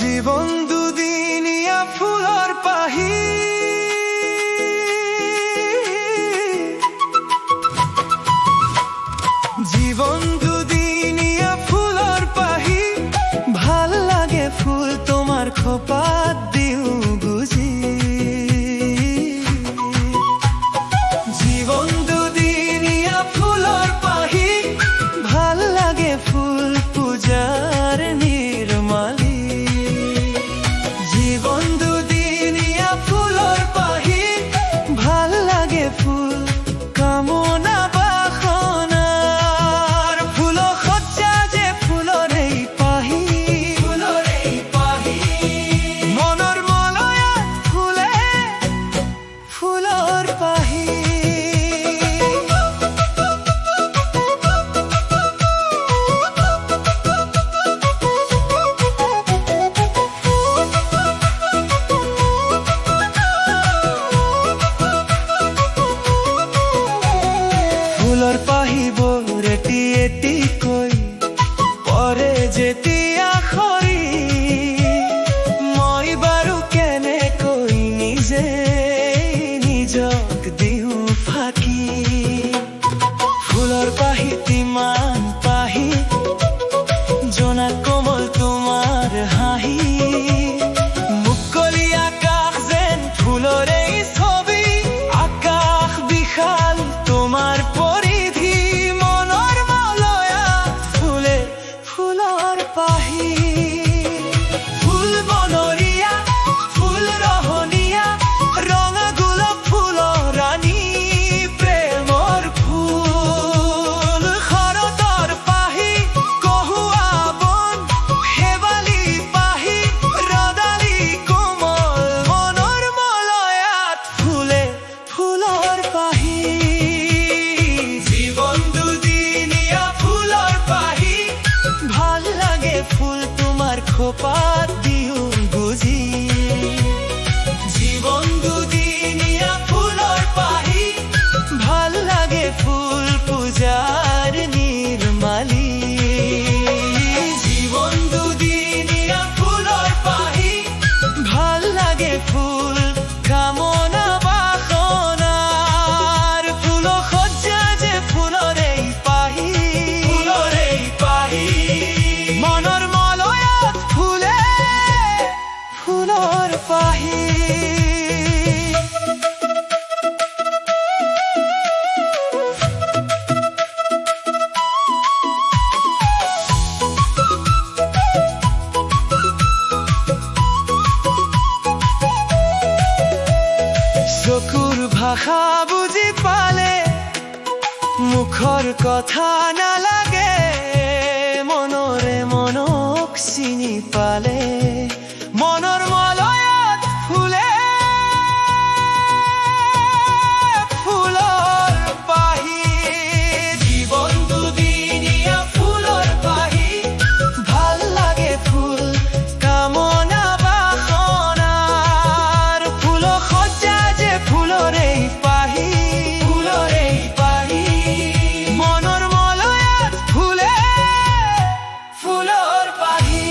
জীবন দুদিনিয়া floor পাহি, জীবন দুদিনিয়া floor পাহি, ভাল লাগে ফুল তোমার খোপাত দিও গুজি। জীবন দুদিনিয়া ফুলর পাহি, ভাল লাগে ফুল পূজার নির্মালি। জীবন দুদিনিয়া ফুলর পাহি, ভাল লাগে ফুল কামনা বাসনার। ফুল সজ্জা যে ফুলর এই পাহি, ফুলর এই পাহি, মনৰ মলয়াত ফুলে ফুলর পাহি। ফুলর পাহিব ৰেটি এটি কৈ পৰে যেতিয়া খৰি, মই বাৰু কেনেকৈ নিজে নিজক দিওঁ ফাঁকি। ফুলৰ পাহিত ইমান পাহি, জোনাক কোমল তোমাৰ হাঁহি। মুকলি আকাশ যেন ফুলৰে ছবি, আকাশ বিশাল তোমাৰ পৰিধি। মনৰ মলয়া ফুলে ফুলৰ পাহি, ফুল বনৰীয়া ফুল ৰহনীয়া, ৰঙা গোলাপ ফুলৰ ৰাণী, প্ৰেমৰ ফুল শৰতৰ পাহি। কহুৱা বন শেৱালি পাহি, ৰদালি কোমল, মনৰ মলয়াত ফুলে ফুলৰ পাহি। জীবন দুদিনিয়া ফুলৰ পাহি, ভাল লাগে ফুল তোমাৰ খোপাত দিও গুজি। জীবন দুদিনিয়া ফুলৰ পাহি, ভাল লাগে ফুল পূজাৰ নিৰ্মালি। জীবন দুদিনিয়া ফুলৰ পাহি, ভাল লাগে ফুল কামনা বাসনাৰ। ফুল সজ্জা যে ফুলৰ এই পাহি, ফুলৰ এই পাহি, মনৰ মলয়াত ফুলে ফুলৰ পাহি। চকুৰ ভাষা বুজি পালে, মুখৰ কথা নালাগে, মনৰে মনক চিনি পালে, মনৰ মলয়াত ফুলে ফুলৰ পাহি। জীবন দুদিনিয়া ফুলৰ পাহি, ভাল লাগে ফুল কামনা বাসনাৰ। ফুল সজ্জা যে ফুলৰ এই পাহি, ফুলৰ এই পাহি, মনৰ মলয়াত ফুলে ফুলৰ পাহি।